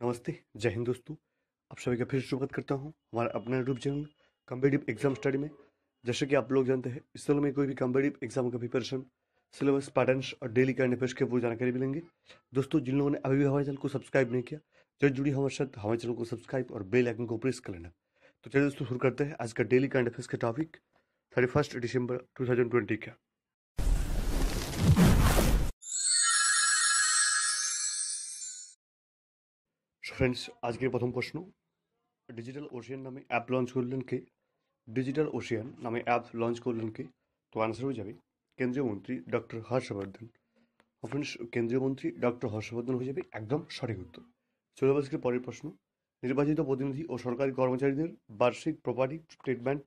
नमस्ते, जय हिंद दोस्तों। आप सभी का फिर स्वागत करता हूं हमारा अपना YouTube channel competitive exam study में। जैसे कि आप लोग जानते हैं, इस चैनल में कोई भी कॉम्पिटिटिव एग्जाम का प्रिपरेशन, सिलेबस, पैटर्न्स और डेली करंट अफेयर्स की पूरी जानकारी मिलेंगे। दोस्तों, जिन लोगों ने अभी भी हमारे चैनल को सब्सक्राइब नहीं किया, जल्द जुड़ी हमारे साथ हमारे चैनल को सब्सक्राइब और बेल आइकन को प्रेस कर लेना। तो चलिए दोस्तों, शुरू करते हैं आज का डेली करंट अफेयर्स का टॉपिक 31 दिसंबर 2020 का। ফ্রেন্ডস, আজকের প্রথম প্রশ্ন, ডিজিটাল ওশিয়ান নামে অ্যাপ লঞ্চ করলেন কে? ডিজিটাল ওশিয়ান নামে অ্যাপ লঞ্চ করলেন কে? তো আনসার হয়ে যাবে কেন্দ্রীয় মন্ত্রী ডক্টর হর্ষবর্ধন। ফ্রেন্ডস, কেন্দ্রীয় মন্ত্রী ডক্টর হর্ষবর্ধন হয়ে যাবে একদম সঠিক উত্তর। চলে আজকের পরের প্রশ্ন, নির্বাচিত প্রতিনিধি ও সরকারি কর্মচারীদের বার্ষিক প্রপার্টি স্টেটমেন্ট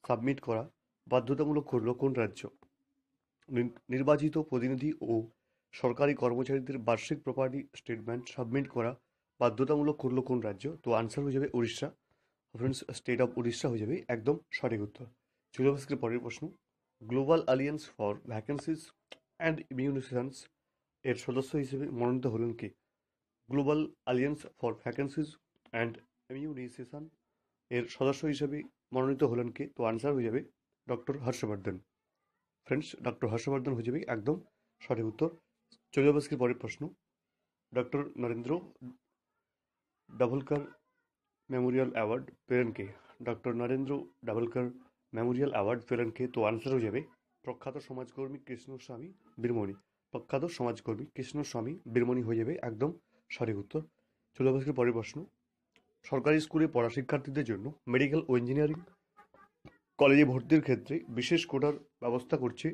সাবমিট করা বাধ্যতামূলক করল কোন রাজ্য? নির্বাচিত প্রতিনিধি ও সরকারি কর্মচারীদের বার্ষিক প্রপার্টি স্টেটমেন্ট সাবমিট করা বাধ্যতামূলক করলো কোন রাজ্য? তো আনসার হয়ে যাবে Orissa. Friends, state of Orissa হয়ে যাবে একদম সঠিক উত্তর। চলে আজকের পরের প্রশ্ন, global alliance for vaccines and immunisations এর সদস্য হিসেবে মনোনীত হলেন কে? Global alliance for vaccines and immunisation এর সদস্য হিসেবে মনোনীত হলেন কে? তো আনসার হয়ে যাবে doctor Harshvardhan. Friends, doctor Harshvardhan হয়ে যাবে একদম সঠিক উত্তর। চলে আজকের পরের প্রশ্ন, doctor Narendra Dabholkar memorial award পেলেন কে? Doctor Narendra Dabholkar memorial award পেলেন কে? তো আনসার হয়ে যাবে প্রখ্যাত সমাজকর্মী কৃষ্ণস্বামী বীরমণি। প্রখ্যাত সমাজকর্মী কৃষ্ণস্বামী বীরমণি হয়ে যাবে একদম সঠিক উত্তর। চলে আজকের পরের প্রশ্ন, সরকারি স্কুলে পড়া শিক্ষার্থীদের জন্য মেডিকেল ও ইঞ্জিনিয়ারিং কলেজে ভর্তির ক্ষেত্রে বিশেষ কোটার ব্যবস্থা করছে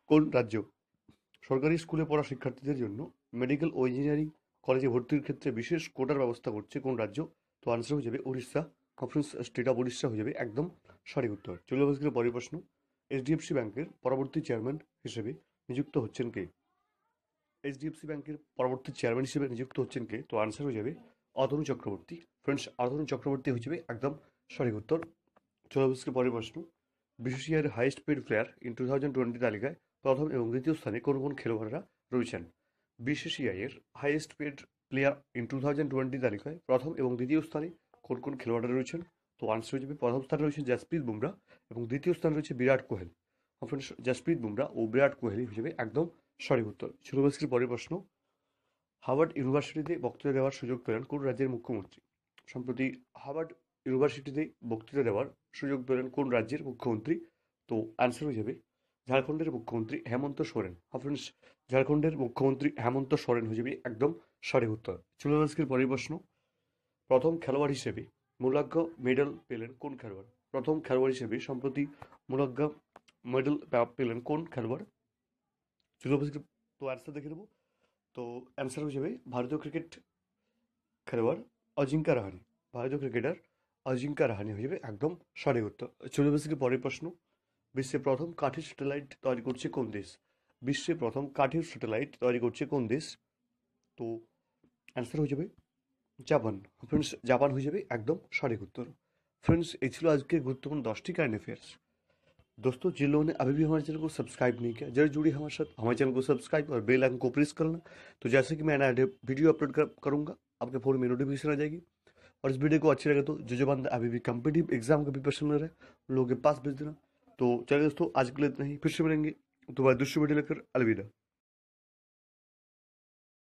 কোন রাজ্য? সরকারি স্কুলে পড়া শিক্ষার্থীদের জন্য মেডিকেল ও ইঞ্জিনিয়ারিং কলেজে ভর্তির ক্ষেত্রে বিশেষ কোটার ব্যবস্থা করছে কোন রাজ্য? তো আনসার হয়ে যাবে Orissa. Option state of Orissa হয়ে যাবে একদম সঠিক উত্তর। চলে আজকের পরের প্রশ্ন, এইচডিএফসি ব্যাংকের পরবর্তী চেয়ারম্যান হিসেবে নিযুক্ত হচ্ছেন কে? এইচডিএফসি ব্যাংকের পরবর্তী চেয়ারম্যান হিসেবে নিযুক্ত হচ্ছেন কে? তো আনসার হয়ে যাবে অতনু চক্রবর্তী। ফ্রেন্ডস, অতনু চক্রবর্তী হয়ে যাবে একদম সঠিক উত্তর। চলে আজকের পরের প্রশ্ন, বিসিসিআইয়ের হাইয়েস্ট পেড প্লেয়ার ইন 2020 তালিকায় প্রথম এবং দ্বিতীয় স্থানে কোন কোন খেলোয়াড়রা রয়েছেন? বিসিসিআইয়ের হাইয়েস্ট পেড প্লেয়ার ইন 2020 তালিকায় প্রথম এবং দ্বিতীয় স্থানে কোন কোন খেলোয়াড়রা রয়েছেন? তো আনসার হয়ে যাবে প্রথম স্থানে রয়েছে জাসপ্রীত বুমরা এবং দ্বিতীয় স্থানে রয়েছে বিরাট কোহলি। ফ্রেন্ডস, জাসপ্রীত বুমরা ও বিরাট কোহলি হিসেবে একদম সঠিক উত্তর। শুরুবাসীর পরের প্রশ্ন, হার্ভার্ড ইউনিভার্সিটিতে বক্তৃতা দেওয়ার সুযোগ পেলেন কোন রাজ্যের মুখ্যমন্ত্রী? সম্প্রতি হার্ভার্ড ইউনিভার্সিটিতে বক্তৃতা দেওয়ার সুযোগ পেলেন কোন রাজ্যের মুখ্যমন্ত্রী? তো আনসার হয়ে যাবে ঝাড়খণ্ডের মুখ্যমন্ত্রী হেমন্ত সোরেন। ফ্রেন্ডস, ঝাড়খণ্ডের মুখ্যমন্ত্রী হেমন্ত সোরেন হয়ে যাবে একদম সঠিক উত্তর। চলুন আজকের পরের প্রশ্ন, প্রথম খেলোয়াড় হিসেবে মুলাগ্গা মেডেল পেলেন কোন খেলোয়াড়? প্রথম খেলোয়াড় হিসেবে সম্প্রতি মুলাগ্গা মেডেল পেলেন কোন খেলোয়াড়? চলুন আজকে তো অ্যান্সার দেখে নেব। তো অ্যান্সার হয়ে যাবে ভারতীয় ক্রিকেট খেলোয়াড় অজিঙ্কা রাহানে। ভারতীয় ক্রিকেটার অজিঙ্কা রাহানে হয়ে যাবে একদম সঠিক উত্তর। চলুন আজকে পরের প্রশ্ন, বিশ্বে প্রথম কাঠের স্যাটেলাইট তৈরি করছে কোন দেশ? বিশ্বে প্রথম কাঠের স্যাটেলাইট তৈরি করছে কোন দেশ? তো অ্যান্সার হয়ে যাবে জাপান। फ्रेंड्स, জাপান হয়ে যাবে একদম সঠিক উত্तर। फ्रेंड्स, এই ছিল আজকের गुरुत्वपूर्ण 10टी करंट अफेयर्स। दोस्तों, जिन लोगों ने अभी भी हमारे चैनल को सब्सक्राइब नहीं किया, जरूर जुड़िए हमारे साथ, हमारे चैनल को सब्सक्राइब और बेल आइकन को प्रेस करना। तो जैसे कि मैं नया वीडियो अपलोड करूँगा, आपके फ़ोन में नोटिफिकेशन आ जाएगी। और इस वीडियो को अच्छी लगे तो जो बंदा अभी भी कम्पिटिटिव एग्जाम का प्रिपरेशन कर रहे हैं, उन लोगों के पास भेज देना। तो चलिए दोस्तों, आज के लिए इतना ही, फिर से मिलेंगे दोबारा दूसरी वीडियो लेकर। अलविदा।